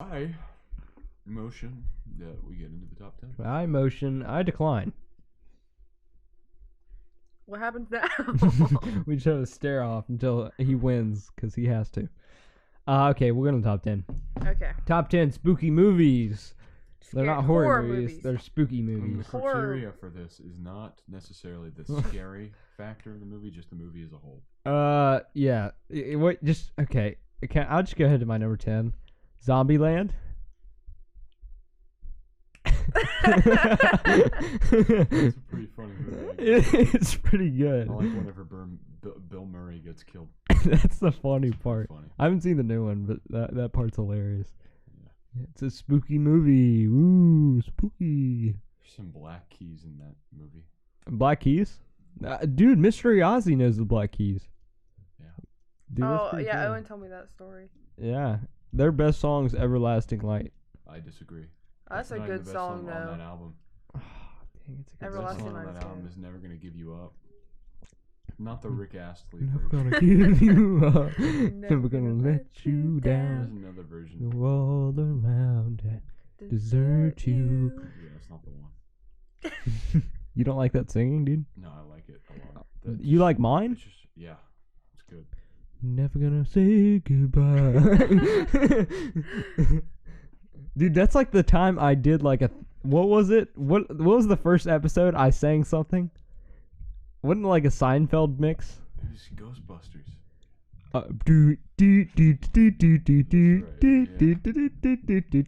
I motion that we get into the top 10. I motion. I decline. What happens now? We just have to stare off until he wins because he has to. Okay, we're going to top 10. Okay. Top 10 spooky movies. They're not horror movies. movies. They're spooky And the movies. Horror. criteria for this is not necessarily the scary factor of the movie, just the movie as a whole. Yeah. What? Just okay. I'll just go ahead to my number 10. Zombieland. It's a pretty funny movie. It's pretty good. I like whenever Bill Murray gets killed. That's the funny part. Funny. I haven't seen the new one, but that part's hilarious. Yeah. It's a spooky movie. Ooh, spooky. There's some black keys in that movie. Black Keys? Dude, Mystery Ozzy knows the Black Keys. Yeah. Dude, that's Oh, pretty yeah, cool. Owen told me that story. Yeah. Their best song is Everlasting Light. I disagree. That's a not even good the best song, on though. that album. Oh, dang, it's a good The best Everlasting song on Light that is album good. is Never Gonna Give You Up. Not the Rick Astley Never version. gonna give you up. Never Never gonna let you There's down. another version. Go all around and desert you. Yeah, that's not the one. You don't like that singing, dude? No, I like it a lot. You like mine? It's just, yeah, it's good. Never gonna say goodbye. Dude, that's like the time I did like a what was it? What was the first episode I sang something? Wasn't it like a Seinfeld mix? It was Ghostbusters. Do do do do do do do do That's do right, do do do do do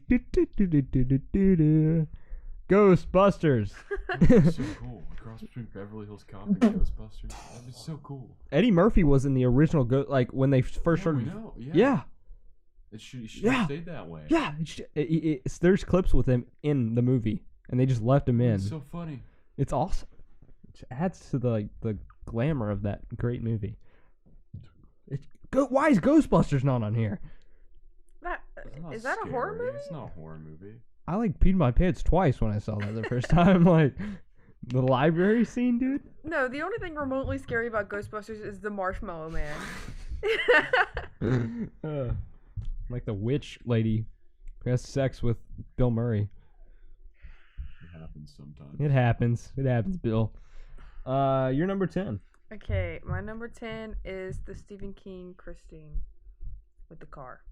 do do do do do. Ghostbusters. That'd be so cool. A cross between Beverly Hills Cop and Ghostbusters. That'd be so cool. Eddie Murphy was in the original like when they first Yeah, we started. know. Yeah. Yeah. It should Yeah. have stayed that way. Yeah, there's clips with him in the movie, and they just left him in. It's so funny. It's awesome. It adds to the glamour of that great movie. Why is Ghostbusters not on here? That, It's not is that a horror scary. movie? It's not a horror movie. I peed my pants twice when I saw that the first time. Like the library scene, dude. No, the only thing remotely scary about Ghostbusters is the Marshmallow Man. Like the witch lady who has sex with Bill Murray. It happens sometimes. It happens. It happens, Bill. You're number 10. Okay, my number 10 is the Stephen King Christine with the car.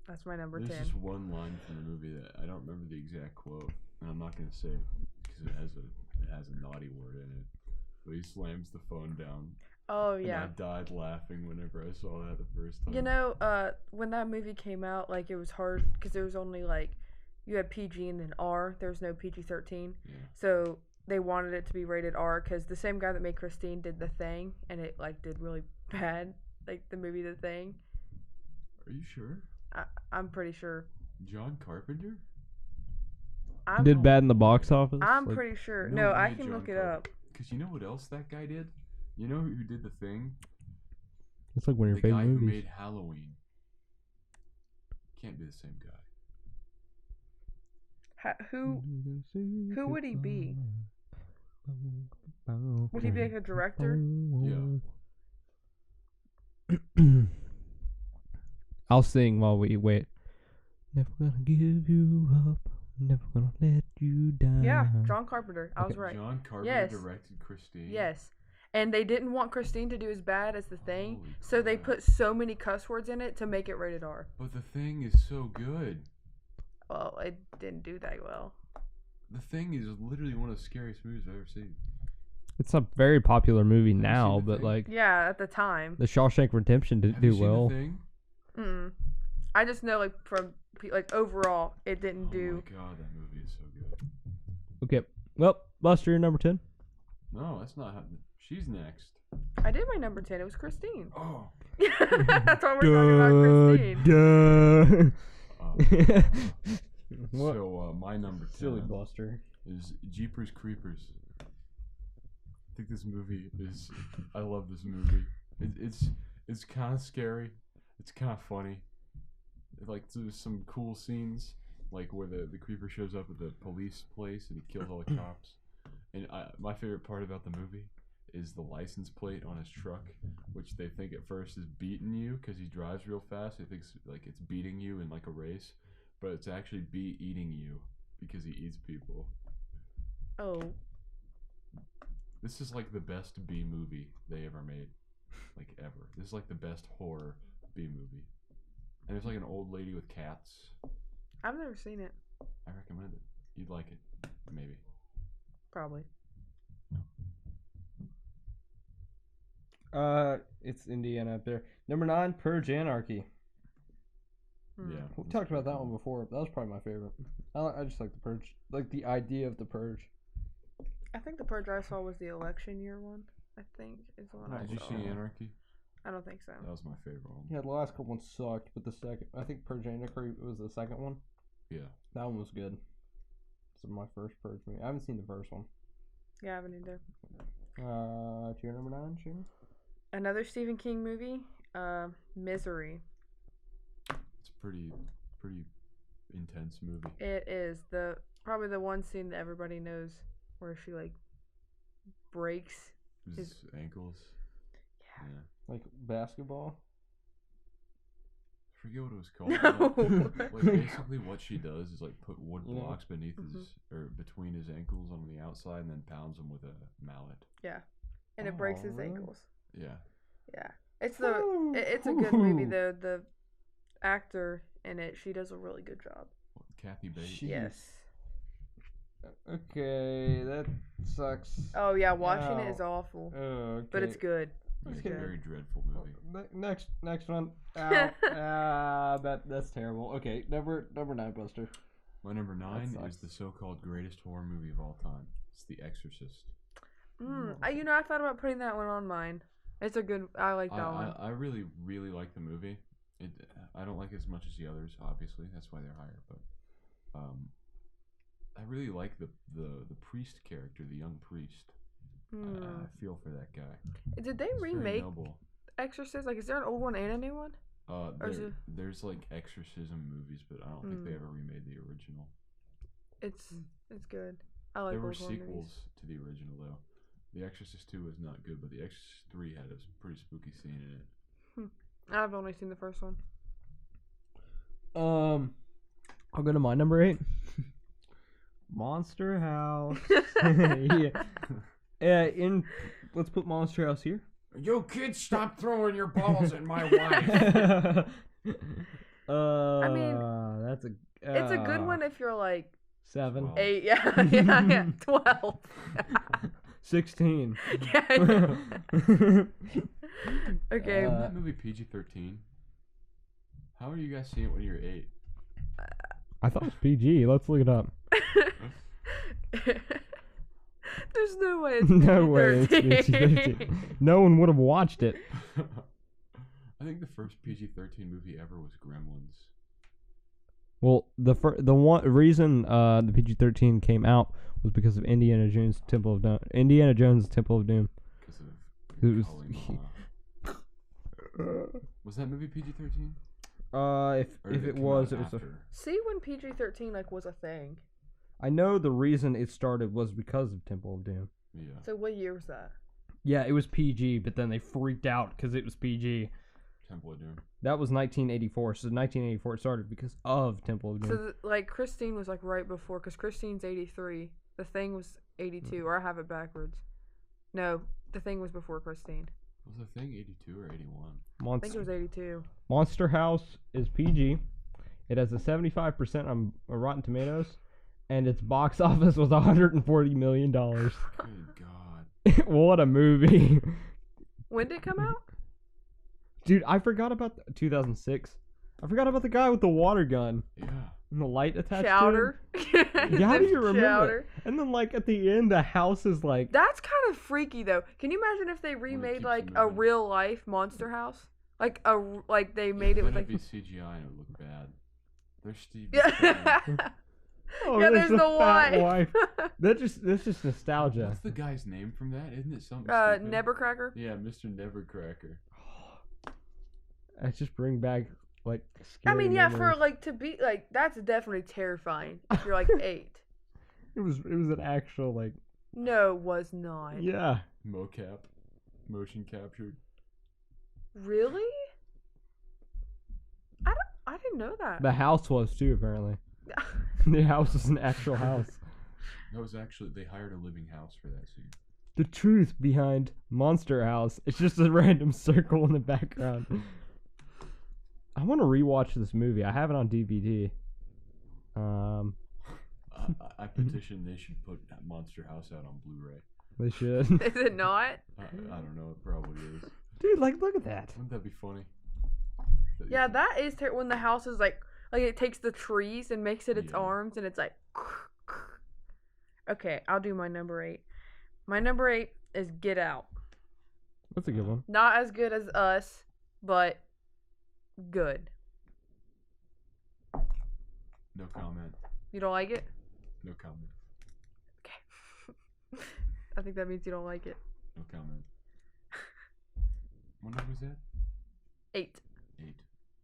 That's my number There's 10. just one line from the movie that I don't remember the exact quote, and I'm not gonna say it because it has a naughty word in it. But he slams the phone down. Oh, And yeah. I died laughing whenever I saw that the first time. You know, when that movie came out, like, it was hard because there was only, like, you had PG and then R. There was no PG-13. Yeah. So they wanted it to be rated R because the same guy that made Christine did The Thing, and it, like, did really bad. Like, the movie The Thing. Are you sure? I'm pretty sure. John Carpenter? Did bad in the box office. I'm Like, pretty sure. No No, I way can John look it Carpenter. up. Because you know what else that guy did? You know who did The Thing? It's like one of The your guy favorite who movies. made Halloween. Can't be the same guy. Who would he be? Would he be like a director? I'll sing while we wait. Never gonna give you up. Never gonna let you down. Yeah, John Carpenter. I was right. John Carpenter Yes. directed Christine. Yes. And they didn't want Christine to do as bad as The Thing, Holy so they crap. put so many cuss words in it to make it rated R. But The Thing is so good. Well, it didn't do that well. The Thing is literally one of the scariest movies I've ever seen. It's a very popular movie you now, seen The but Thing? like Yeah, at the time. The Shawshank Redemption didn't Have you do seen well. The Thing? Mm. I just know, like, from like overall, it didn't Oh do. my god, that movie is so good. Okay, well, Buster, you're number 10. No, that's not happening. She's next. I did my number 10. It was Christine. Oh. That's why we're talking about Christine. What? So my number 10 Buster. is Jeepers Creepers. I think this movie is. I love this movie. It's kind of scary. It's kind of funny. Like there's some cool scenes, like where the creeper shows up at the police place and he kills all the cops. And my favorite part about the movie is the license plate on his truck, which they think at first is beating you because he drives real fast. He thinks like it's beating you in like a race, but it's actually eating you because he eats people. Oh. This is like the best B movie they ever made, like ever. This is like the best horror B movie. And there's like an old lady with cats. I've never seen it. I recommend it. You'd like it, maybe. Probably. It's Indiana up there. Number 9, Purge Anarchy. Yeah. We talked about that one before. That was probably my favorite. I just like the Purge, like the idea of the Purge. I think the Purge I saw was the election year one. I think is the one I Did you saw. see Anarchy? I don't think so. That was my favorite one. Yeah, the last couple ones sucked, but the second, I think Purge Anarchy was the second one. Yeah. That one was good. It's my first Purge movie. I haven't seen the first one. Yeah, I haven't either. To your number 9, Shannon? Another Stephen King movie, Misery. It's pretty intense movie. It is probably the one scene that everybody knows where she like breaks His ankles. Yeah. Like basketball? I forget what it was called. No. Like basically what she does is like put wood Yeah. blocks beneath his or between his ankles on the outside and then pounds them with a mallet. Yeah. And it breaks his really? ankles. Yeah. Yeah. It's a good movie though. The actor in it, she does a really good job. Kathy Bates. Jeez. Yes. Okay, that sucks. Oh yeah, watching it Ow. is awful. Okay. But it's good. It's It's a good. very dreadful movie. Next one. Ow. That's terrible. Okay, number 9, Buster. My number 9 sucks. is the so-called greatest horror movie of all time. It's The Exorcist. I thought about putting that one on mine. It's a good. I like that one. I really, really like the movie. I don't like it as much as the others, obviously. That's why they're higher. But I really like the priest character, the young priest. I feel for that guy. Did they He's very remake noble. Exorcist? Like, is there an old one and a new one? There's like exorcism movies, but I don't think they ever remade the original. It's good. I like There were old horror sequels movies. to the original though. The Exorcist 2 was not good, but The Exorcist 3 had a pretty spooky scene in it. I've only seen the first one. I'll go to my number 8. Monster House. Yeah. Let's put Monster House here. Yo, kids, stop throwing your balls at my wife. I mean, that's a. It's a good one if you're like 7. 12. 8. Yeah, 12. 16. Yeah. Okay. Isn't that movie PG-13? How are you guys seeing it when you're 8? I thought it was PG. Let's look it up. There's no way it's No way it's PG-13. PG-13. No one would have watched it. I think the first PG-13 movie ever was Gremlins. Well, the reason the PG-13 came out was because of Indiana Jones Temple of Doom. Indiana Jones Temple of Doom. Because of It was- Kalima. Was that movie PG-13? If it was, it was. See when PG-13 like was a thing. I know the reason it started was because of Temple of Doom. Yeah. So what year was that? Yeah, it was PG, but then they freaked out because it was PG. Temple of Doom. That was 1984, so 1984 it started because of Temple of Doom. So like Christine was like right before, because Christine's 83. The Thing was 82, or I have it backwards. No, The Thing was before Christine. Was the Thing 82 or 81? I think it was 82. Monster House is PG. It has a 75% on Rotten Tomatoes, and its box office was $140 million. Good God. What a movie. When did it come out? Dude, I forgot about 2006. I forgot about the guy with the water gun Yeah. and the light attached Chowder. to him. Yeah, how do you remember Chowder. it? And then, like, at the end, the house is like... That's kind of freaky though. Can you imagine if they remade keeps like the a movie. real life Monster House? Like they made it with Then like. it'd be CGI and it would look bad. There's Steve. Yeah. Oh, Yeah, there's the fat wife. That's just nostalgia. What's the guy's name from that? Isn't it something? stupid? Nevercracker. Yeah, Mr. Nevercracker. I just bring back, like, I scary mean, yeah, memories. for like to be like that's definitely terrifying. If you're like 8. It was an actual, like... No, it was not. Yeah. Mocap. motion captured. Really? I didn't know that. The house was too, apparently. The house was an actual house. That was actually, they hired a living house for that scene. The truth behind Monster House. It's just a random circle in the background. I want to rewatch this movie. I have it on DVD. I petition they should put Monster House out on Blu-ray. They should. Is it not? I don't know, it probably is. Dude, like, look at that. Wouldn't that be funny? Yeah, that is when the house is like it takes the trees and makes it its Yeah. arms and it's like. Okay, I'll do my number 8. My number 8 is Get Out. That's a good one. Not as good as Us, but good. No comment. You don't like it? No comment. Okay. I think that means you don't like it. No comment. What number was that? 8. 8.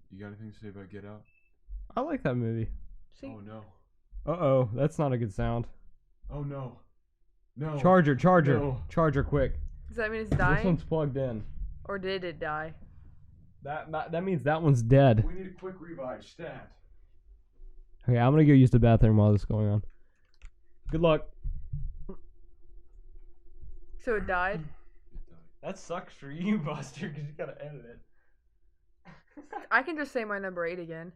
You got anything to say about Get Out? I like that movie. See? Oh no. Uh-oh, that's not a good sound. Oh no. No. Charger. No. Charger, quick. Does that mean it's This dying? one's plugged in. Or did it die? That means that one's dead. We need a quick revive. Stat. Okay, I'm gonna go use the bathroom while this is going on. Good luck. So it died? That sucks for you, Buster, because you gotta edit it. I can just say my number 8 again.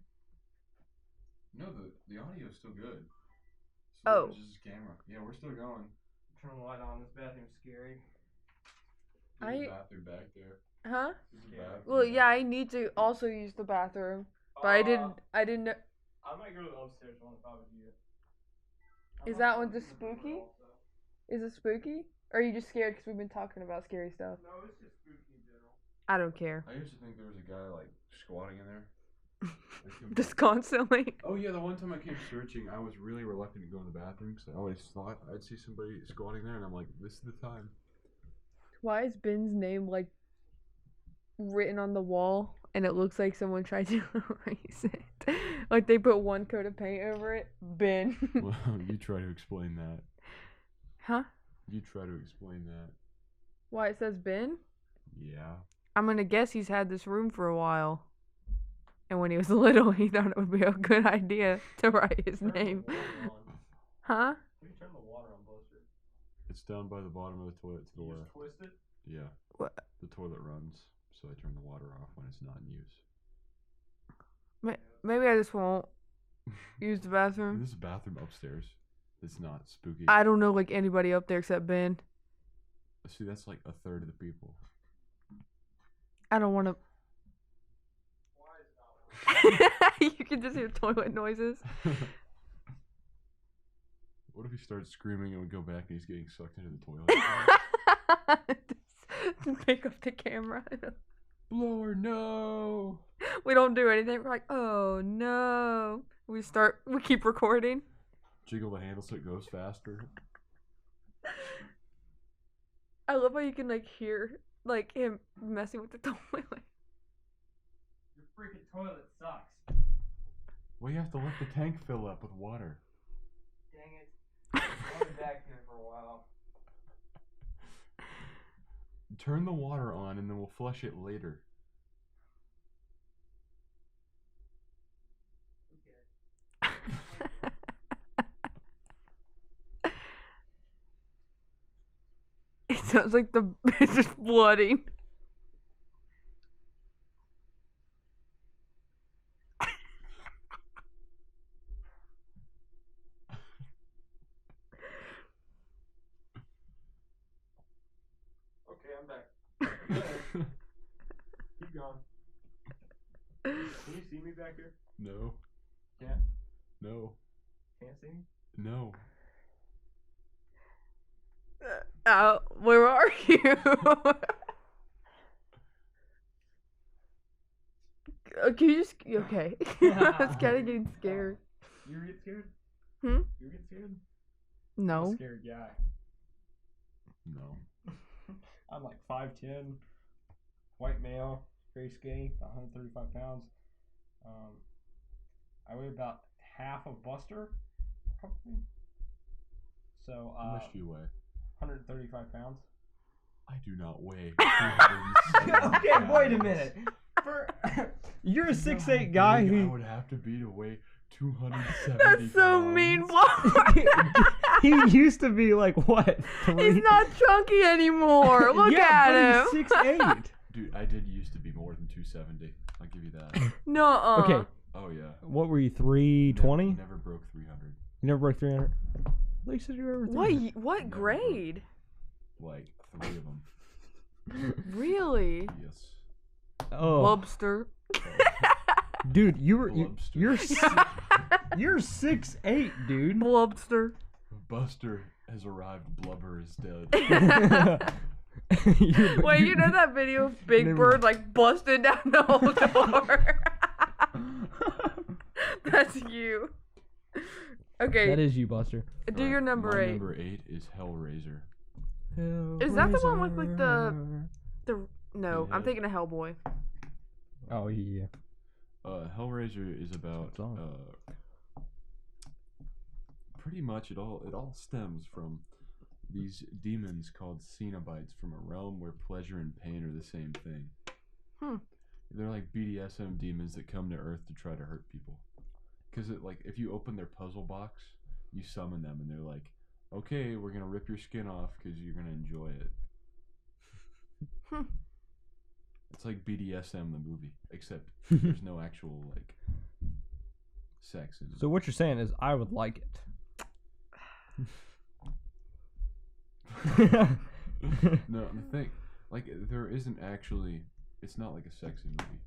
No, the audio's still good. Oh. It's just camera. Yeah, we're still going. Turn the light on. This bathroom's scary. There's a bathroom back there. Huh? There's a bathroom Well, back yeah, I need to also use the bathroom. But I didn't know. I might go to the upstairs one if I was you. Is that one just spooky? Is it spooky? Or are you just scared because we've been talking about scary stuff? No, it's just spooky in general. I don't care. I used to think there was a guy like squatting in there. Just constantly. Oh yeah, the one time I came searching, I was really reluctant to go in the bathroom because I always thought I'd see somebody squatting there, and I'm like, this is the time. Why is Ben's name like written on the wall and it looks like someone tried to erase it? Like they put one coat of paint over it? Ben. Well, you try to explain that. Huh? You try to explain that. Why it says Ben? Yeah. I'm gonna guess he's had this room for a while. And when he was little, he thought it would be a good idea to write his name. Huh? We turn the water on, Buster. It's down by the bottom of the toilet to the You left. just twist it? Yeah. What? The toilet runs, so I turn the water off when it's not in use. Maybe I just won't use the bathroom. This is a bathroom upstairs. It's not spooky. I don't know like anybody up there except Ben. See, that's like a third of the people. I don't want to. You can just hear toilet noises. What if he starts screaming and we go back and he's getting sucked into the toilet? Just pick up the camera. Blower, no! We don't do anything. We're like, oh no. We keep recording. Jiggle the handle so it goes faster. I love how you can like hear like him messing with the toilet. Your freaking toilet sucks. Well, you have to let the tank fill up with water. Dang it. I'll be back here for a while. Turn the water on and then we'll flush it later. It sounds like it's just flooding. Okay, I'm back. Keep going. Can you see me back here? No. Can't? No. Can't see me? No. Where are you? Can you just okay? I was kind of getting scared. You ever get scared? Hmm? You ever get scared? No. I'm a scared guy. No. I'm like 5'10", white male, very skinny, 135 pounds. I weigh about half of Buster, probably. So, How much do you weigh? 135 pounds. I do not weigh 270 Okay, wait a pounds. minute. You're a You know 6'8" how guy big I who would have to be to weigh 270 That's so mean, pounds. Blubber. he used to be like what? He's not chunky anymore. Look yeah, at but him. he's 6'8". Dude, I did used to be more than 270. I'll give you that. Nuh-uh. Okay, Oh, yeah. what were you, 320? Never broke 300. You never broke 300? I thought you said you were over 300. What Never grade? Like, 3 of them. Really? Yes. Oh, Lobster. dude, you're Blubster. you're 6'8", dude. Lobster. Buster has arrived. Blubber is dead. Wait, you know that video of Big Never- Bird like busted down the whole door? That's you. Okay, That is you, Buster. do your number My 8. number 8 is Hellraiser. Is that the one with, like, the No, I'm Yeah. thinking of Hellboy. Oh yeah. Hellraiser is about Song. pretty much it all stems from these demons called Cenobites from a realm where pleasure and pain are the same thing. They're like BDSM demons that come to Earth to try to hurt people. Because if you open their puzzle box, you summon them and they're like, okay, we're gonna rip your skin off because you're gonna enjoy it. It's like BDSM the movie, except there's no actual sex in it. So what you're saying is I would like it. No, the thing, there isn't actually. It's not like a sexy movie.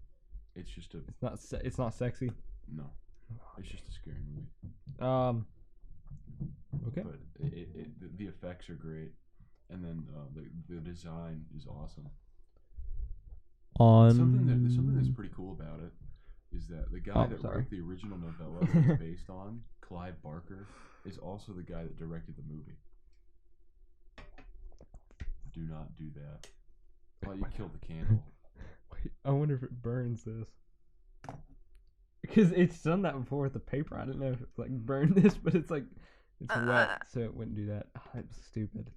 It's just a It's not sexy. no. It's just a scary movie. Okay. But the effects are great, and then the design is awesome. Something that's pretty cool about it is that the guy that wrote the original novella that it's based on, Clive Barker, is also the guy that directed the movie. Do not do that. Well, you killed the candle. Wait, I wonder if it burns this. Because it's done that before with the paper. I didn't know if it's like burned this, but it's like it's wet, so it wouldn't do that. Oh, that was stupid.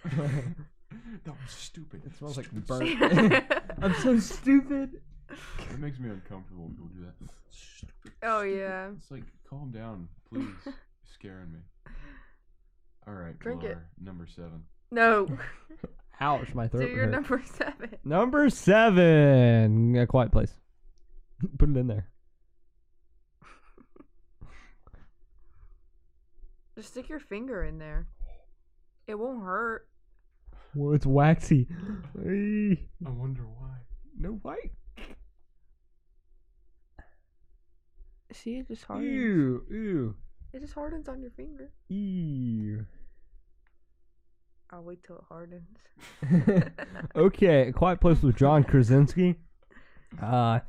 That was stupid. It smells like Stupid, burnt. stupid. I'm so stupid. It makes me uncomfortable when people do that. Stupid. Oh, stupid. yeah. It's like, calm down, please. You're scaring me. All right, Drink it. Laura, number 7. No. Ouch, my throat Do your hurt. number 7. Number 7. A Quiet Place. Put it in there. Just stick your finger in there. It won't hurt. Well, it's waxy. Eee. I wonder why. No white. See, it just hardens. Ew. Ew. It just hardens on your finger. Ew. I'll wait till it hardens. Okay, A Quiet Place with John Krasinski. The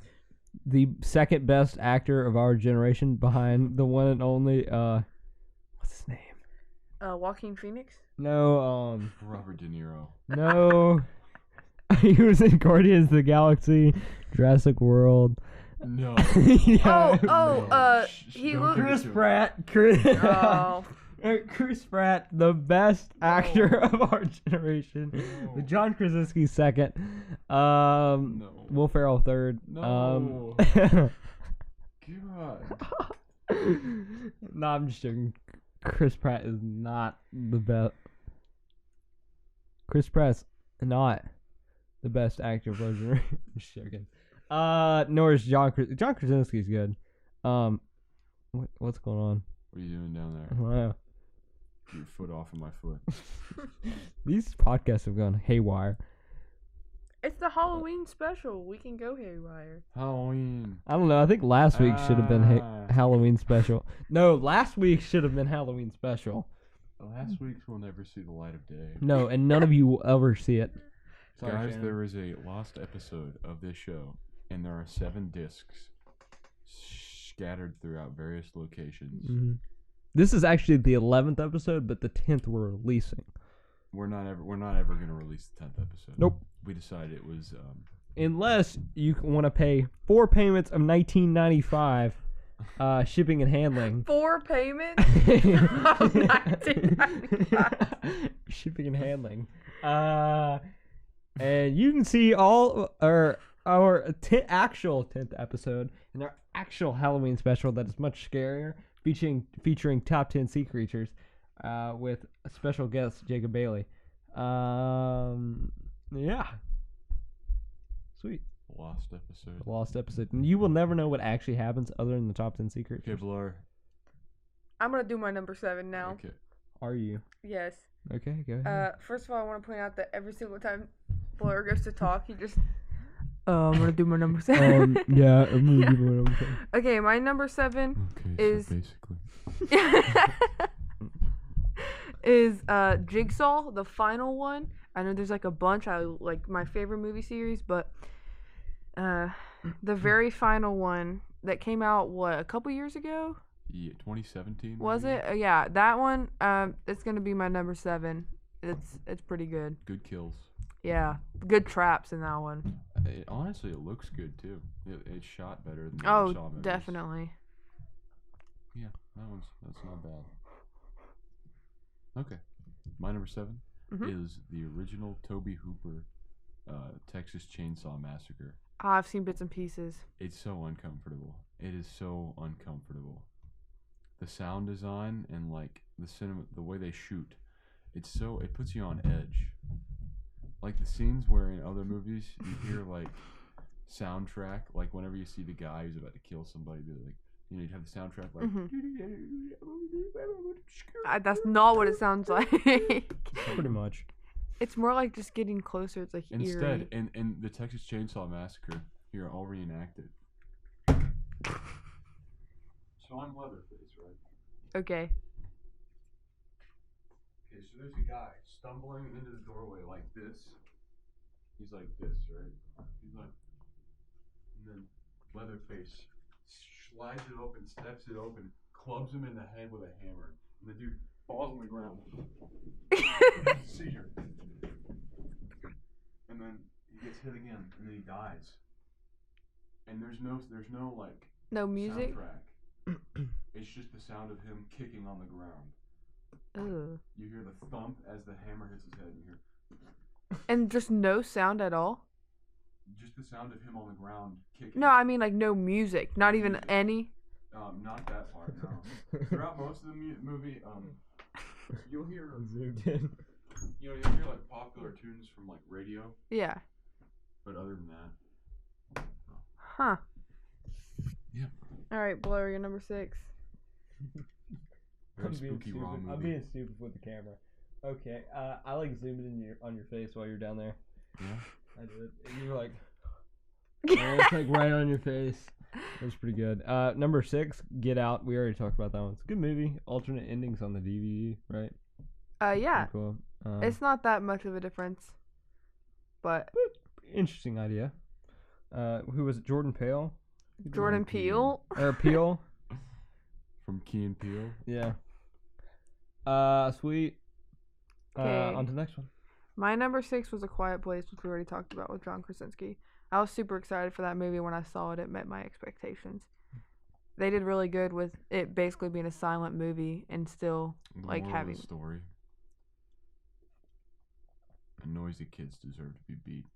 second best actor of our generation behind the one and only, what's his name? Joaquin Phoenix? No, Robert De Niro. no. He was in Guardians of the Galaxy, Jurassic World. No. Yeah. He don't looked. give it Chris to him. Pratt. Oh. Chris Pratt, the best actor of our generation. No. With John Krasinski second. No. Will Ferrell third. No. God. No, I'm just joking. Chris Pratt is not the best. Chris Pratt's not the best actor of our generation. I'm just joking. Nor is John Krasinski's good. What's going on? What are you doing down I there? don't know. Get your foot off of my foot. These podcasts have gone haywire. It's the Halloween special. We can go haywire. Halloween. I don't know. I think last week should have been Ah. Halloween special. No, last week should have been Halloween special. Last week's will never see the light of day. No, and none of you will ever see it. Sorry, Guys, Shannon. there is a lost episode of this show, and there are 7 discs scattered throughout various locations. Mhm. This is actually the 11th episode, but the 10th we're releasing. We're not ever going to release the 10th episode. Nope. We decided it was Unless you want to pay 4 payments of $19.95 shipping and handling. 4 payments? Of $19.95. Shipping and handling. And you can see all our actual 10th episode and our actual Halloween special that is much scarier, featuring top 10 sea creatures, with a special guest Jacob Bailey. Yeah, sweet. Lost episode, and you will never know what actually happens other than the top 10 sea creatures. Okay, Blur. I'm gonna do my number 7 now. Okay. Are you? Yes. Okay, go ahead. First of all, I want to point out that every single time Blair goes to talk, he just. I'm gonna do my number 7. Yeah, I'm gonna do my number 7. Okay, my number 7 is so basically is Jigsaw, the final one. I know there's like a bunch. I like my favorite movie series, but the very final one that came out a couple years ago. Yeah, 2017. Was maybe? it? Yeah, that one. It's gonna be my number 7. It's pretty good. Good kills. Yeah, good traps in that one. Honestly, it looks good too. It's shot better than the Oh, Jigsaw movies. definitely. Yeah, that's not bad. Okay, my number 7 is the original Tobe Hooper, Texas Chainsaw Massacre. I've seen bits and pieces. It's so uncomfortable. It is so uncomfortable. The sound design and like the way they shoot, it puts you on edge. Like the scenes where in other movies you hear like soundtrack, like whenever you see the guy who's about to kill somebody, like you'd have the soundtrack like. That's not what it sounds like. Pretty much. It's more like just getting closer. It's like Instead, eerie. in the Texas Chainsaw Massacre, here I'll reenact it. So I'm Leatherface, right? Okay. Okay, so there's a guy stumbling into the doorway like this. He's like this, right? He's like, and then Leatherface slides it open, steps it open, clubs him in the head with a hammer, and the dude falls on the ground. Seizure. And then he gets hit again, and then he dies. And there's no like No music. soundtrack. It's just the sound of him kicking on the ground. Ugh. You hear the thump as the hammer hits his head. You hear. And just no sound at all. Just the sound of him on the ground kicking. No, I mean like no music. Not even any. Not that part. No. Throughout most of the movie, you'll hear. Zoomed in. You'll hear like popular tunes from like radio. Yeah. But other than that. Huh. Yeah. All right, Blur, you're number 6. Very spooky raw movie. I'm being stupid with the camera. Okay, I like zoomed in on your face while you're down there. Yeah. I did. And you were like, it's like right on your face. It was pretty good. Number 6, Get Out. We already talked about that one. It's a good movie. Alternate endings on the DVD, right? Yeah. Pretty cool. It's not that much of a difference, but interesting idea. Who was it? Jordan Peele? Jordan Peele. Or Peele? From Key and Peele. Yeah. Sweet. Okay. On to the next one. My number 6 was A Quiet Place, which we already talked about with John Krasinski. I was super excited for that movie. When I saw it, it met my expectations. They did really good with it basically being a silent movie and still like having the story. And noisy kids deserve to be beat.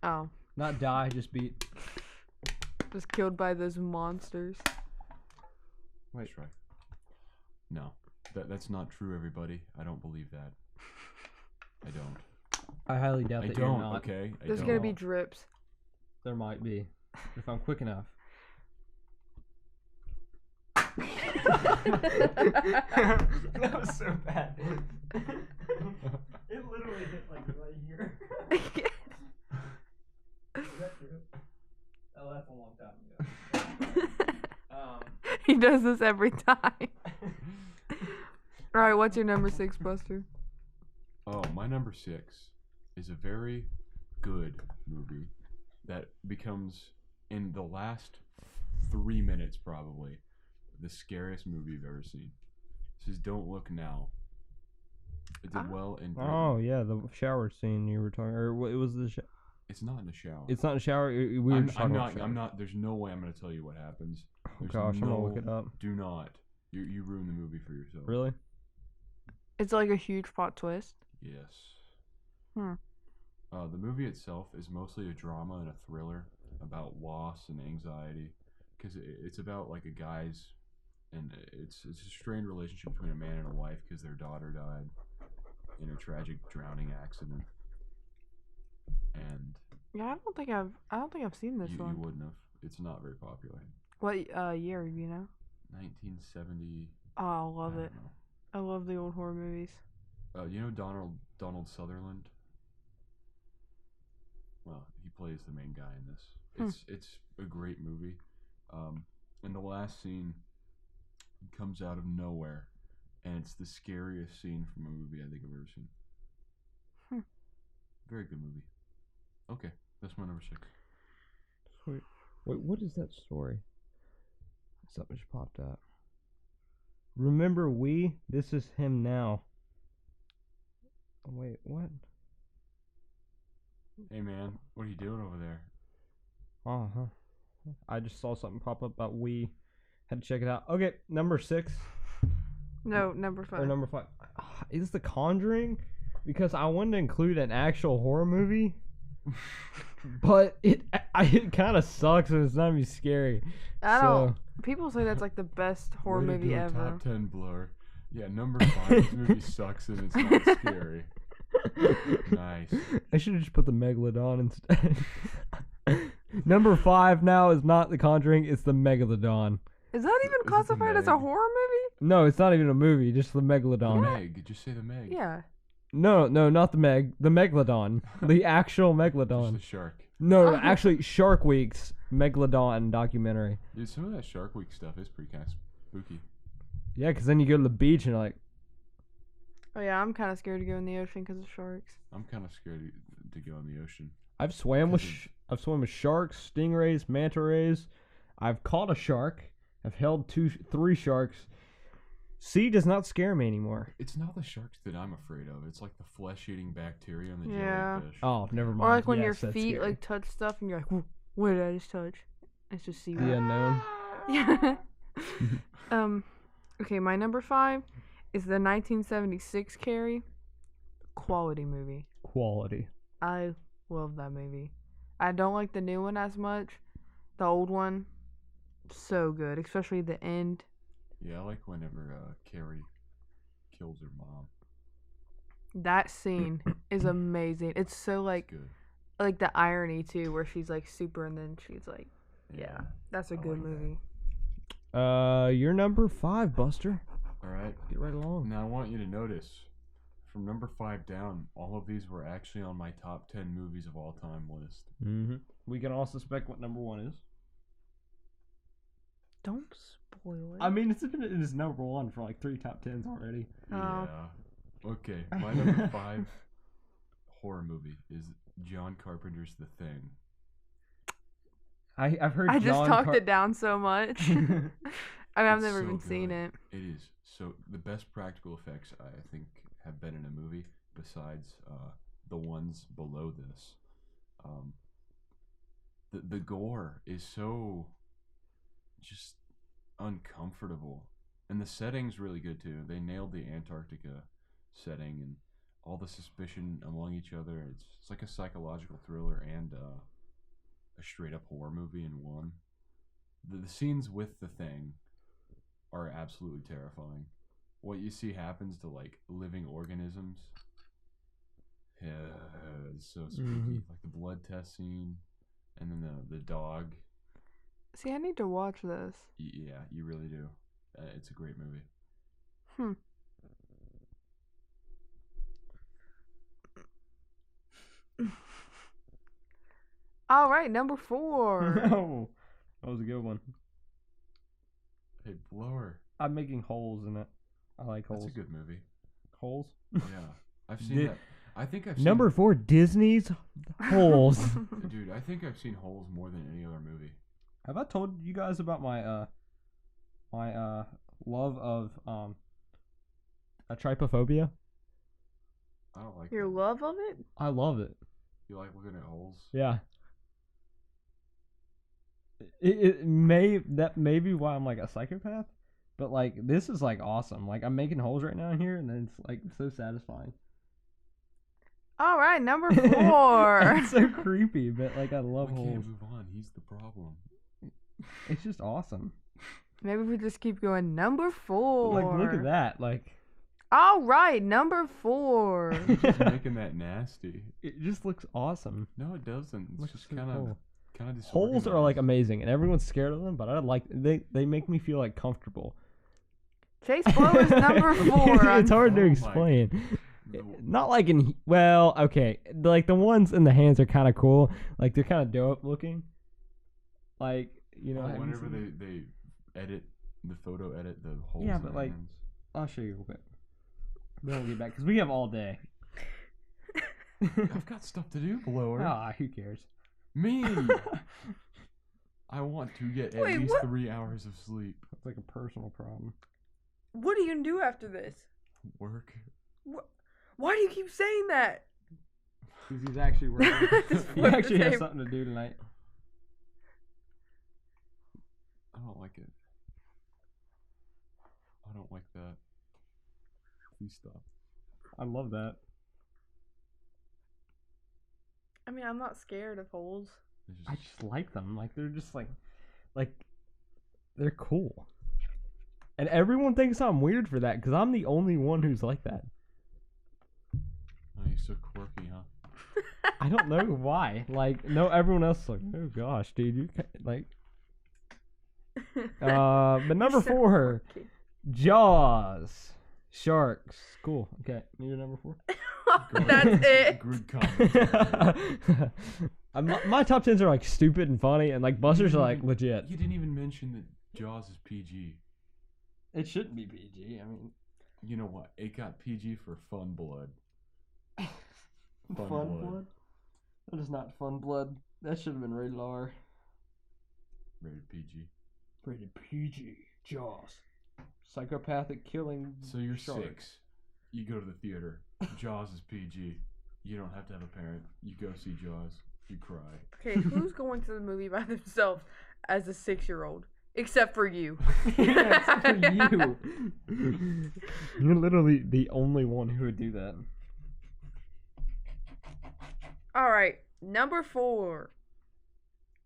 Oh. Not die, just beat. Was killed by those monsters. Wait. That's right. No. That's not true, everybody. I don't believe that. I don't. I highly doubt that you're not. Okay? There's gonna be drips. There might be. If I'm quick enough. That was so bad. It literally hit like right here. Is that true? Oh, that's a long time ago. He does this every time. Alright, what's your number 6, Buster? Oh, my number 6 is a very good movie that becomes, in the last 3 minutes probably, the scariest movie you've ever seen. This is Don't Look Now. It did well in Britain. Oh, yeah, the shower scene you were talking, or what, it was the It's not in the shower. It's not in the shower. We were just talking about I'm not. There's no way I'm going to tell you what happens. Oh gosh, I'm gonna look it up. Do not. You ruin the movie for yourself. Really? It's like a huge plot twist. Yes. The movie itself is mostly a drama and a thriller about loss and anxiety, because it's about like a guy's, and it's a strained relationship between a man and a wife because their daughter died in a tragic drowning accident. And Yeah, I don't think I've seen this you one. wouldn't have. It's not very popular. What year, you know? 1970. Oh, I love I it. don't know. I love the old horror movies. You know Donald Sutherland? Well, he plays the main guy in this. It's a great movie. In the last scene, he comes out of nowhere, and it's the scariest scene from a movie I think I've ever seen. Very good movie. Okay, that's my number 6. Wait, what is that story? Something just popped up. Remember we? This is him now. Wait, what? Hey man, what are you doing over there? I just saw something pop up about we. Had to check it out. Okay, number 6. No, number 5. Or number 5. Is The Conjuring? Because I wanted to include an actual horror movie. But it kind of sucks and it's not even scary. I don't. People say that's like the best horror Way to movie do a ever. Top 10 blur. Yeah, number 5. This movie sucks and it's not scary. Nice. I should have just put the Megalodon instead. Number 5 now is not The Conjuring, it's the Megalodon. Is that even classified as a Meg? horror movie? No, it's not even a movie, just the The Megalodon. Meg. Just say the Meg. Yeah. No, not the Meg. The Megalodon. The actual Just Megalodon. the shark. No, actually, Shark Week's Megalodon documentary. Dude, some of that Shark Week stuff is pretty kind of spooky. Yeah, because then you go to the beach and you're like, Oh yeah, I'm kind of scared to go in the ocean because of sharks. I'm kind of scared to go in the ocean. I've swam with sharks, stingrays, manta rays. I've caught a shark. I've held 3 sharks. Sea does not scare me anymore. It's not the sharks that I'm afraid of. It's like the flesh-eating bacteria in the Yeah. jellyfish. Oh, never mind. Or like when Yes, your that's feet scary. like touch stuff and you're like, what did I just touch? It's just seaweed. The unknown. Yeah. Okay, my number 5 is the 1976 Carrie. Quality movie. Quality. I love that movie. I don't like the new one as much. The old one, so good, especially the end. Yeah, I like whenever Carrie kills her mom. That scene is amazing. It's so It's good. like the irony too, where she's like super and then she's like, yeah, that's a I good like that. movie. You're number 5, Buster. All right. Get right along. Now I want you to notice, from number 5 down, all of these were actually on my top 10 movies of all time list. Mm-hmm. We can all suspect what number 1 is. Don't spoil it. I mean, it is number 1 for like 3 top 10s already. Oh. Yeah. Okay. My number 5 horror movie is John Carpenter's The Thing. I've heard. I just talked it down so much. I mean, I've It's never so even seen good. it. It is. So the best practical effects I think have been in a movie, besides the ones below this. The gore is so just uncomfortable, and the setting's really good too. They nailed the Antarctica setting and all the suspicion among each other. It's like a psychological thriller and a straight up horror movie in one. The scenes with the Thing are absolutely terrifying. What you see happens to like living organisms. Yeah, it's so spooky. Mhm. Like the blood test scene, and then the dog. See, I need to watch this. Yeah, you really do. It's a great movie. All right, number 4. No, that was a good one. Hey, Blower. I'm making holes in it. I like holes. That's a good movie. Holes. Yeah, I've seen that. I think I've seen Number 4, Disney's Holes. Dude, I think I've seen Holes more than any other movie. Have I told you guys about my love of a trypophobia? I don't like Your that. love of it? I love it. You like looking at holes? Yeah. It may be why I'm like a psychopath, but like this is like awesome. Like I'm making holes right now here, and then it's like so satisfying. All right, number 4. It's so creepy, but like I love We holes. can't move on. He's the problem. It's just awesome. Maybe we just keep going. Number 4. Like look at that. Like All right, number 4. Just making that nasty. it just looks awesome. No, it doesn't. It's Looks just so kind of cool. disorganized. Holes are like amazing, and everyone's scared of them. But I like they make me feel like comfortable. Chase Blow is number 4. It's hard to Oh my- explain. The- Not like in well, okay, like the ones in the hands are kind of cool. Like they're kind of dope looking. Like you know, have you whenever seen- they edit the photo, edit the holes. Yeah, in but the like- hands. I'll show you a bit. We don't get back because we have all day. I've got stuff to do, blower. Ah, who cares? Me. I want to get at Wait, least what? 3 hours of sleep. It's like a personal problem. What are you going to do after this? Work. Why do you keep saying that? Because he's actually working. Just He flip the actually has table. something to do tonight. I don't like it. I don't like that. Please stop. I love that. I mean, I'm not scared of holes. It's I just like them. Like they're just like they're cool. And everyone thinks I'm weird for that because I'm the only one who's like that. Oh, you're so quirky, huh? I don't know why. Like no, everyone else is like, oh gosh, dude, you like. But number So 4, quirky. Jaws, sharks. Cool. Okay, you're number 4. That's it. Good comment. My top 10s are like stupid and funny, and like Buster's are like legit. You didn't even mention that Jaws is PG. It shouldn't be PG. I mean, You know what? It got PG for fun blood. fun blood. That is not fun blood. That should have been rated R. Rated PG. Rated PG. Jaws. Psychopathic killing. So you're shark. 6. You go to the theater. Jaws is PG. You don't have to have a parent. You go see Jaws. You cry. Okay, who's going to the movie by themselves as a 6-year-old? Except for you. Yeah, except for you. You're literally the only one who would do that. All right, number 4.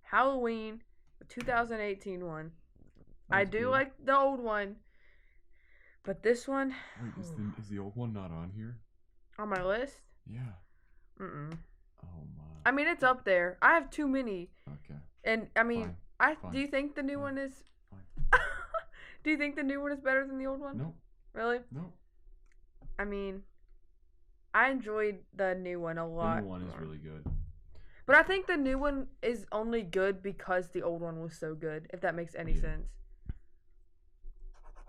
Halloween, the 2018 one. I That's do good. like the old one, but this one Wait, is the old one not on here? on my list. Yeah. Mm-mm. Oh my. I mean, it's up there. I have too many, Okay. and I mean, Fine. do you think the new Fine. one is? Fine. Do you think the new one is better than the old one? Nope. Really? Nope. I mean, I enjoyed the new one a The lot. new one is more. really good. But I think the new one is only good because the old one was so good. If that makes any Yeah. sense.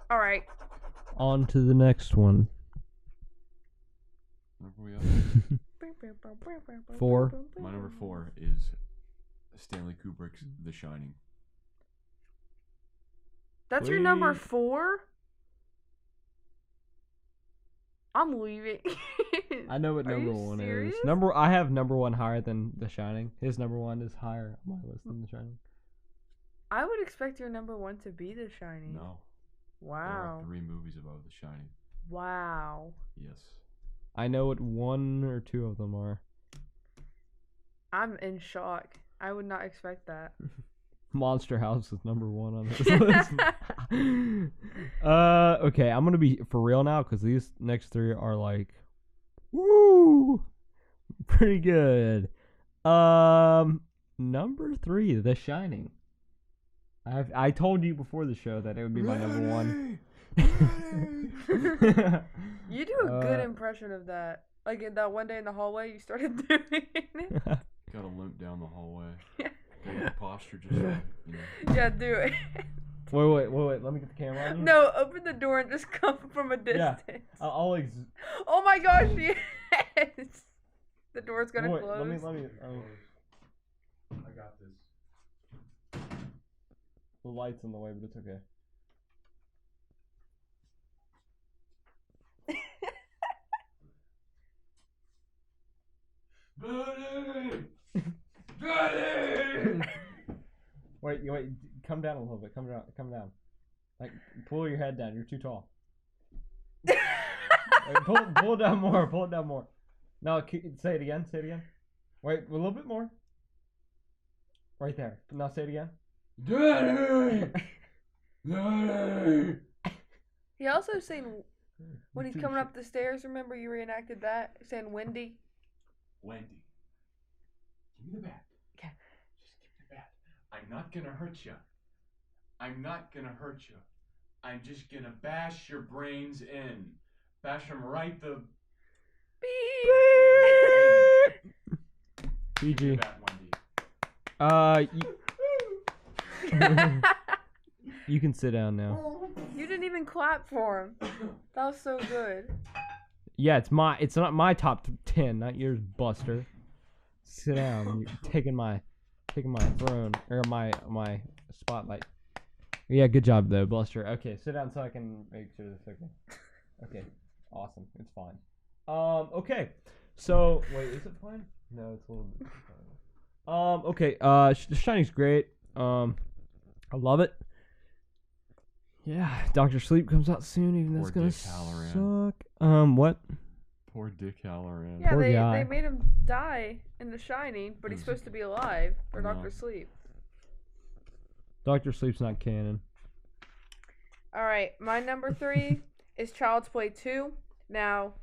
All right. On to the next one. Where we at? 4. My number 4 is Stanley Kubrick's The Shining. That's your number Wait. 4? I'm leaving. I know what Are number you 1 serious? is. I have number 1 higher than The Shining. His number 1 is higher on my list than The Shining. I would expect your number 1 to be The Shining. No. There Wow. are 3 movies above The Shining. Wow. Yes. I know what 1 or 2 of them are. I'm in shock. I would not expect that. Monster House is number 1 on this list. Okay, I'm gonna be for real now because these next 3 are like, woo, pretty good. Number 3, The Shining. I told you before the show that it would be my number 1. You do a good impression of that. Like in that one day in the hallway, you started doing it. Gotta limp down the hallway. Yeah. Get your posture just right, you know. Yeah, do it. Wait. Let me get the camera on you. No, open the door and just come from a distance. I'll Oh my gosh, yes! The door's gonna wait, close. let me. I got this. The light's in the way, but it's okay. Buddy! Buddy! Wait, come down a little bit. Come down. Like, pull your head down. You're too tall. Wait, pull it down more. No, say it again. Say it again. Wait, a little bit more. Right there. Now say it again. Daddy! Daddy! He also saying when he's coming up the stairs. Remember you reenacted that saying Wendy. Wendy, give me the bat. Okay. Just give me the bat. I'm not gonna hurt you. I'm not gonna hurt you. I'm just gonna bash your brains in. Bash them right the. PG. Give me the bat, Wendy. You can sit down now. You didn't even clap for him. That was so good. Yeah, it's not my top 10, not yours, Buster. Sit down. You're taking my throne or my spotlight. Yeah, good job though, Buster. Okay, sit down so I can make sure this okay. Okay, awesome. It's fine. Okay. So wait, is it fine? No, it's a little bit. Okay. Shining's great. I love it. Yeah, Dr. Sleep comes out soon. Even that's gonna suck. What? Poor Dick Halloran. Yeah, Poor they guy. made him die in The Shining, but he's supposed to be alive for No. Dr. Sleep. Dr. Sleep's not canon. All right, my number 3 is Child's Play 2. Now,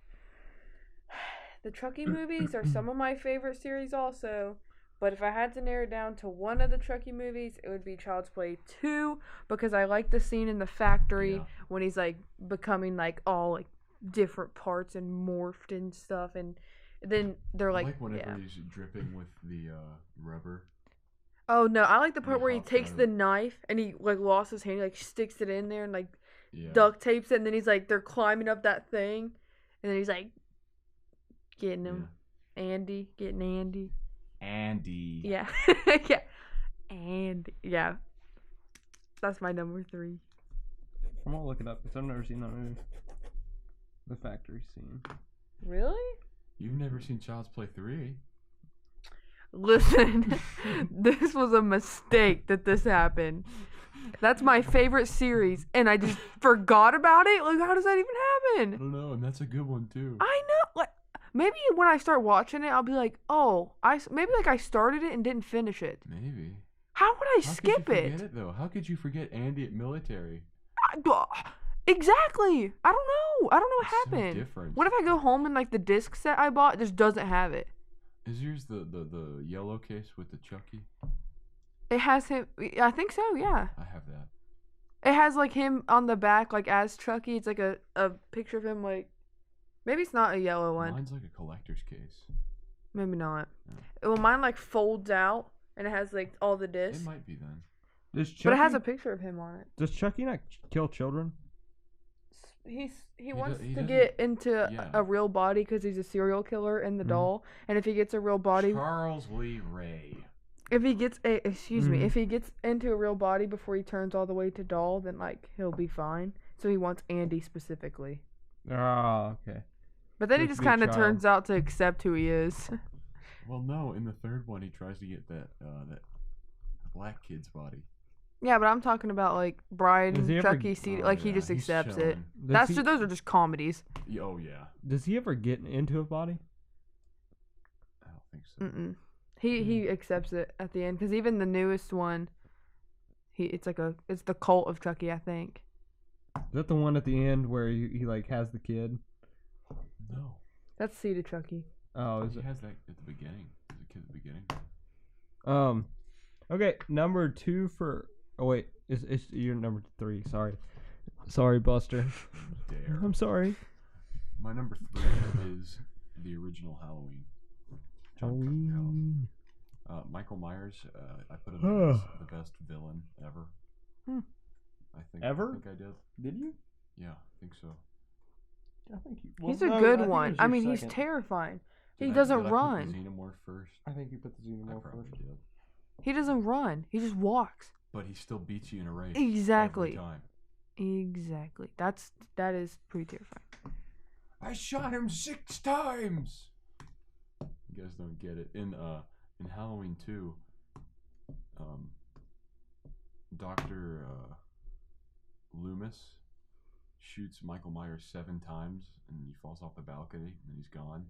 the Chucky movies are some of my favorite series also, but if I had to narrow it down to one of the Chucky movies, it would be Child's Play 2 because I like the scene in the factory when he's like becoming like all like different parts and morphed and stuff, and then they're I like whenever he's dripping with the rubber. Oh no, I like the part He where he hops takes out the of- knife and he like lost his hand, he like sticks it in there and like Yeah. duct tapes it, and then he's like they're climbing up that thing, and then he's like getting him, getting Andy. Andy. Yeah, yeah, Andy. Yeah, that's my number 3. I'm gonna look it up because I've never seen that movie. The factory scene. Really? You've never seen Child's Play 3? Listen, this was a mistake that this happened. That's my favorite series, and I just forgot about it. Like, how does that even I happen? don't know, and that's a good one too. I know. Like, maybe when I start watching it, I'll be like, oh, maybe like I started it and didn't finish it. Maybe. How would I How skip could you it? forget it though? How could you forget Andy at military? Exactly. I don't know. I don't know what It's so happened. different. What if I go home and like the disc set I bought just doesn't have it? Is yours the yellow case with the Chucky? It has him. I think so. Yeah. I have that. It has like him on the back, like as Chucky. It's like a picture of him, like maybe it's not a yellow one. Mine's like a collector's case. Maybe not. Yeah. Well, mine like folds out and it has like all the It discs, might be then. Does Chucky, but it has a picture of him on it. Does Chucky not kill children? He wants he to doesn't- get into yeah. a real body because he's a serial killer in the doll, and if he gets a real body, Charles Lee Ray. if he gets Mhm. if he gets into a real body before he turns all the way to doll, then like he'll be fine. So he wants Andy specifically, Oh, okay. but then he Just just be a kind of child. turns out to accept who he is. Well, no, in the third one he tries to get that black kid's body. Yeah, but I'm talking about like Bride Does he and ever- Chucky. See, Oh, like he yeah, just he's accepts it. chilling. Does he, Those are just comedies. Oh yeah. does he ever get into a body? I don't think so. Mm-mm. He accepts it at the end because even the newest one, it's the cult of Chucky, I think. Is that the one at the end where he like has the kid? No. That's Seed of Chucky. Oh, is He it? has that at the beginning. There's a kid at the beginning. Okay, number 2 for. Oh wait, it's your number 3. Sorry, Buster. Dare. I'm sorry. My number 3 is the original Halloween. Halloween. Michael Myers. I put him as the best villain ever. Hmm. I think. Ever? I think I did. Did you? Yeah, I think so. I think you. He's a good one. I mean, he's terrifying. He doesn't did I run. put the Xenomorph first. I think you put the I Xenomorph probably first. did. He doesn't run. He just walks. But he still beats you in a race. Exactly. Every time. Exactly. That is pretty terrifying. I shot him 6 times. You guys don't get it. In Halloween 2, Dr. Loomis shoots Michael Myers 7 times and he falls off the balcony and he's gone.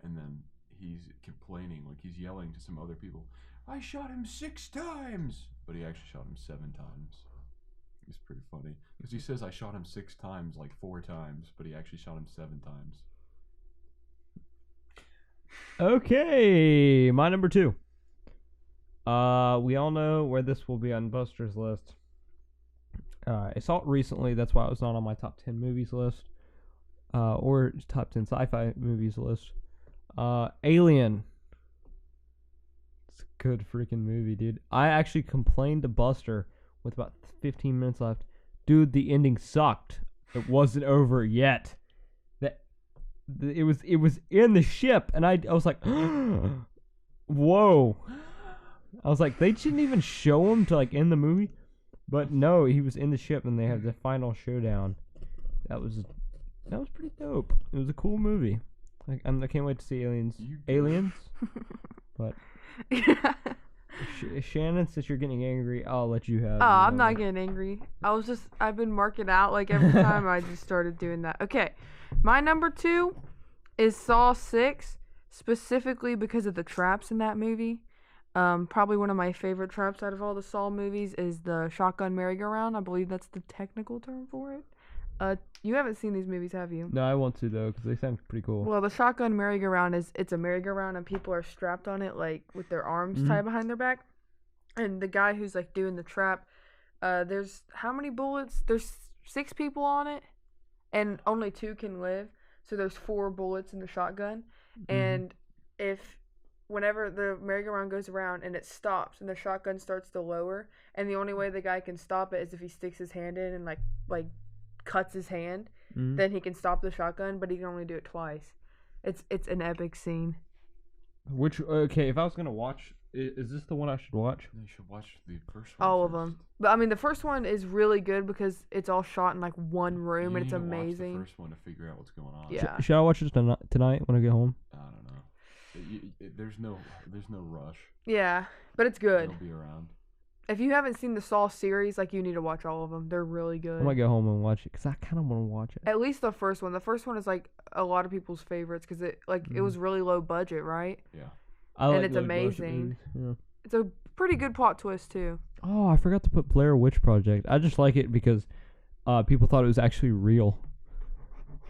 and then he's complaining, like he's yelling to some other people, I shot him 6 times, but he actually shot him 7 times. It's pretty funny because he says I shot him 6 times, like 4 times, but he actually shot him 7 times. Okay, my number 2. We all know where this will be on Buster's list. I saw it recently. That's why it was not on my top 10 movies list, or top 10 sci-fi movies list. Alien. It's a good freaking movie, dude. I actually complained to Buster with about 15 minutes left. Dude, the ending sucked. It wasn't over yet. It was in the ship, and I was like, whoa. I was like, they shouldn't even show him to like end the movie. But no, he was in the ship, and they had the final showdown. That was pretty dope. It was a cool movie. Like, I can't wait to see Aliens. But Shannon, since you're getting angry, I'll let you have. Oh, I'm not getting angry. I've been marking out like every time I just started doing that. Okay, my number 2 is Saw 6, specifically because of the traps in that movie. Probably one of my favorite traps out of all the Saw movies is the shotgun merry-go-round. I believe that's the technical term for it. You haven't seen these movies, have you? No, I want to though, because they sound pretty cool. Well, the shotgun merry-go-round it's a merry-go-round and people are strapped on it like with their arms tied behind their back. And the guy who's like doing the trap, there's how many bullets? There's 6 people on it, and only 2 can live. So there's 4 bullets in the shotgun, and whenever the merry-go-round goes around and it stops and the shotgun starts to lower, and the only way the guy can stop it is if he sticks his hand in and like cuts his hand, then he can stop the shotgun, but he can only do it twice. It's an epic scene. If I was gonna watch, is this the one I should watch? You should watch the first one. All first. of them, but I mean the first one is really good because it's all shot in like one room and it's amazing. Watch the first one to figure out what's going on. Yeah. Should I watch this tonight when I get home? I don't know. There's no rush. Yeah, but it's good. It'll be around. If you haven't seen the Saw series, like, you need to watch all of them. They're really good. I might go home and watch it because I kind of want to watch it. At least the first one. The first one is like a lot of people's favorites because it was really low budget, right? Yeah. And it's amazing. Yeah. It's a pretty good plot twist too. Oh, I forgot to put Blair Witch Project. I just like it because people thought it was actually real.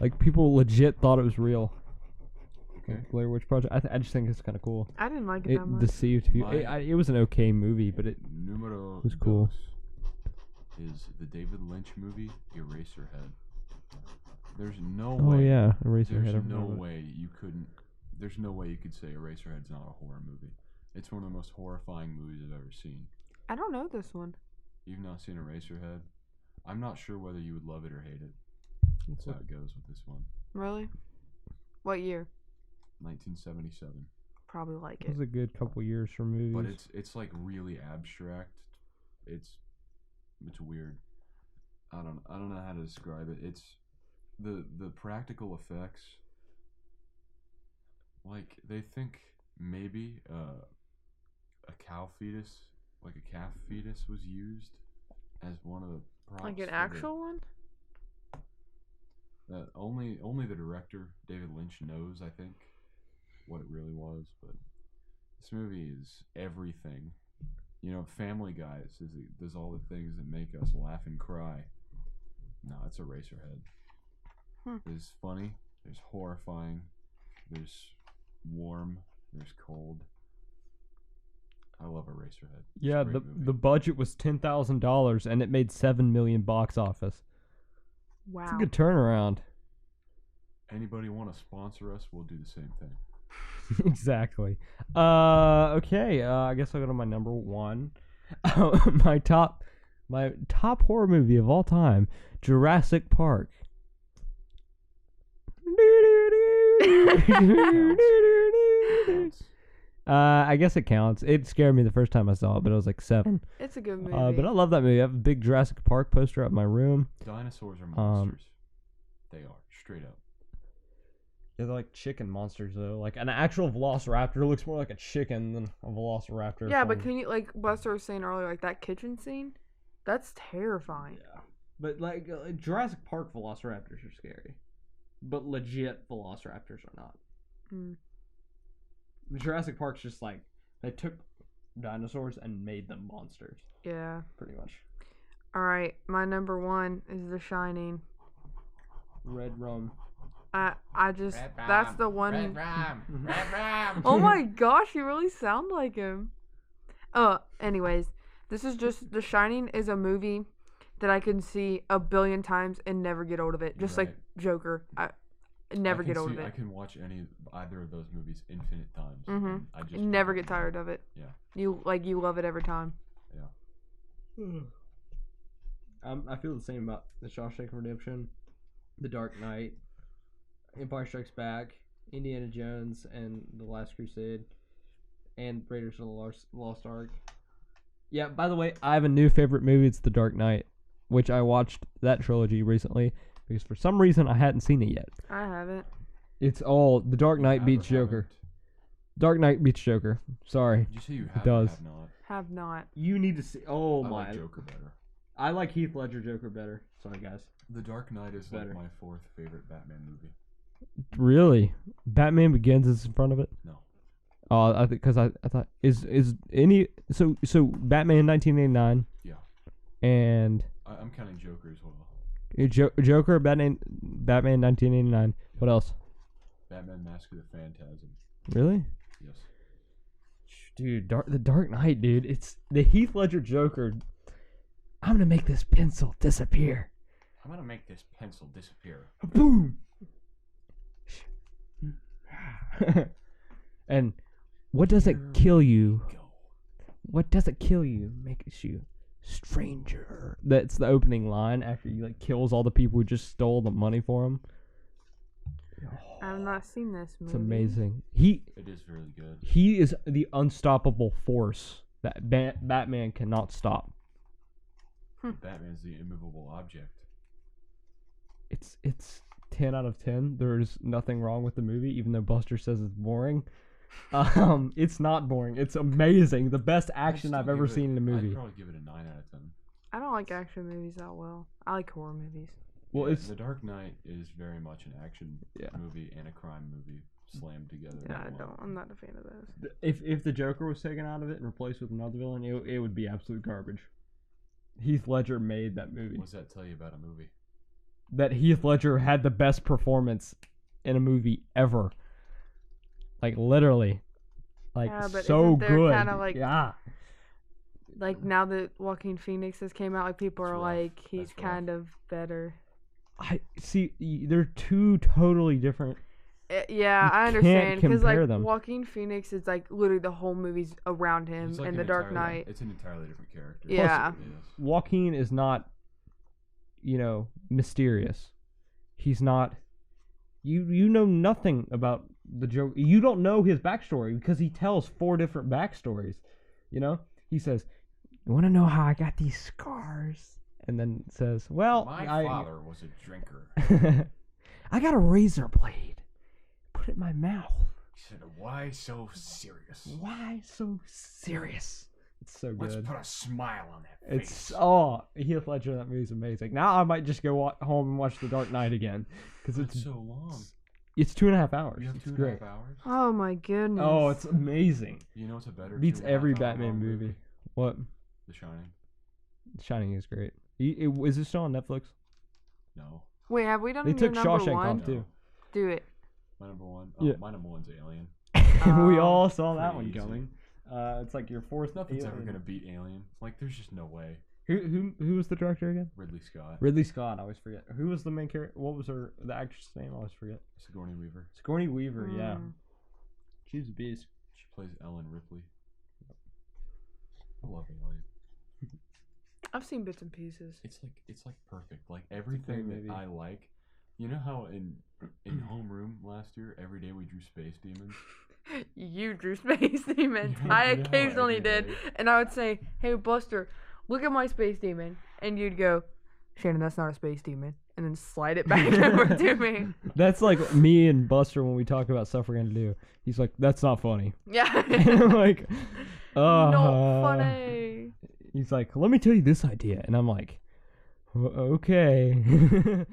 Like, people legit thought it was real. Okay. Blair Witch Project. I just think it's kind of cool. I didn't like it that much. It deceived people. It was an okay movie, but it was cool. Is the David Lynch movie Eraserhead? There's no way. Oh yeah, Eraserhead. There's no way you could say Eraserhead's not a horror movie. It's one of the most horrifying movies I've ever seen. I don't know this one. You've not seen Eraserhead? I'm not sure whether you would love it or hate it. That's how it goes with this one. Really? What year? 1977. Probably like it. It was a good couple years for movies. But it's like really abstract. It's weird. I don't know how to describe it. It's the practical effects. Like, they think maybe a calf fetus was used as one of the props. Like an actual one? That only the director, David Lynch, knows, I think, what it really was. But this movie is everything. You know, Family Guy does all the things that make us laugh and cry. No, it's Eraserhead. There's funny, there's horrifying, there's warm, there's cold. I love Eraserhead. Yeah, the budget was $10,000 and it made $7 million box office. Wow. It's a good turnaround. Anybody want to sponsor us? We'll do the same thing. Exactly. Okay. I guess I'll go to my number 1. my top horror movie of all time, Jurassic Park. I guess it counts. It scared me the first time I saw it, but I was like 7. It's a good movie. But I love that movie. I have a big Jurassic Park poster up in my room. Dinosaurs are monsters. They are, straight up. They're like chicken monsters, though. Like, an actual velociraptor looks more like a chicken than a velociraptor. Yeah, but can you, like Buster was saying earlier, like that kitchen scene? That's terrifying. Yeah. But, like, Jurassic Park velociraptors are scary. But legit velociraptors are not. Jurassic Park's just like they took dinosaurs and made them monsters, Yeah. pretty much. All right, my number 1 is The Shining. Red rum. I just that's the one. Red rum. Red rum. Oh my gosh, you really sound like him. Anyways, this is just The Shining is a movie that I can see a billion times and never get old of it. Just like Right. Joker, I never get old of I it. can watch either of those movies infinite times. Mhm. and I just Never get tired of it. Yeah. You love it every time. I feel the same about The Shawshank Redemption, The Dark Knight, Empire Strikes Back, Indiana Jones and The Last Crusade, and Raiders of the Lost Ark. Yeah, by the way, I have a new favorite movie. It's The Dark Knight, which I watched that trilogy recently because for some reason I hadn't seen it yet. I haven't. It's all The Dark Knight Have beats or haven't? Joker. Dark Knight beats Joker. Sorry. Did you say you have does. or have not? Have not. You need to see. Oh I my. like Joker better. I like Heath Ledger Joker better. Sorry, guys. The Dark Knight is Better. like my 4th favorite Batman movie. Really? Batman Begins is in front of it? No. Oh, I think because I thought is any so Batman 1989. Yeah. And I'm counting Joker as well. Joker, Batman 1989. What else? Batman Mask of the Phantasm. Really? Yes. Dude, The Dark Knight, dude. It's the Heath Ledger Joker. I'm gonna make this pencil disappear. I'm gonna make this pencil disappear. Boom. And what doesn't kill you? Go. What doesn't kill you makes you stranger. That's the opening line after he like kills all the people who just stole the money for him. I have not seen this movie. It's amazing. It is really good. He is the unstoppable force that Batman cannot stop. Batman's the immovable object. It's 10 out of 10. There's nothing wrong with the movie, even though Buster says it's boring. It's not boring. It's amazing. The best action I've ever seen in a movie. I'd probably give it a 9 out of 10. I don't like action movies that well. I like horror movies. Well, Yeah, it's The Dark Knight is very much an action Yeah. movie and a crime movie slammed together. Yeah, that well. I'm not a fan of those. if the Joker was taken out of it and replaced with another villain, it would be absolute garbage. Heath Ledger made that movie. What does that tell you about a movie? That Heath Ledger had the best performance in a movie ever. Like literally, like Yeah, but so isn't there good. kinda like- yeah, Like now that Joaquin Phoenix has came out, like people That's are rough. like he's That's rough. kind of better. I see. They're two totally different. Yeah, I can't understand because like compare them. Joaquin Phoenix is like literally the whole movie's around him He's like in an The Dark entirely- Knight. It's an entirely different character. Yeah. Yes. Joaquin is not, mysterious. He's not. You know nothing about the Joker. You don't know his backstory because he tells 4 different backstories. He says, "You want to know how I got these scars?" And then says, "Well, My father was a drinker. I got a razor blade. Put it in my mouth. He said, "Why so serious? Why so serious?" It's so Let's good. put a smile on that face." It's Heath Ledger in that movie is amazing. Now I might just go home and watch The Dark Knight again because It's it's so long. it's 2.5 hours. You have It's 2.5 great. hours. Oh my goodness. Oh, it's amazing. You know what's a better Beats 2.5 every hour Batman long movie. What? The Shining. Shining is great. Is it still on Netflix? No. Wait, have we done They your took number Shawshank one? off too. Do it. My number one. Yeah. My number one's Alien. We Oh, all saw that one pretty easy. coming. It's like your 4th. Nothing's ever Alien. gonna beat Alien. Like, there's just no way. Who was the director again? Ridley Scott. Ridley Scott. I always forget. Who was the main character? What was the actress' name? I always forget. Sigourney Weaver. Sigourney Weaver. Yeah, Mm. she's a beast. She plays Ellen Ripley. I love Alien. I've seen bits and pieces. It's like perfect. Like everything movie. that I like. You know how in homeroom last year, every day we drew space demons. You drew Space Demons. Yeah, I no, occasionally every did. day. And I would say, "Hey, Buster, look at my Space Demon." And you'd go, "Shannon, that's not a Space Demon." And then slide it back over to me. That's like me and Buster when we talk about stuff we're gonna do. He's like, "That's not funny." Yeah. And I'm like, Not funny. He's like, "Let me tell you this idea," and I'm like, "Okay."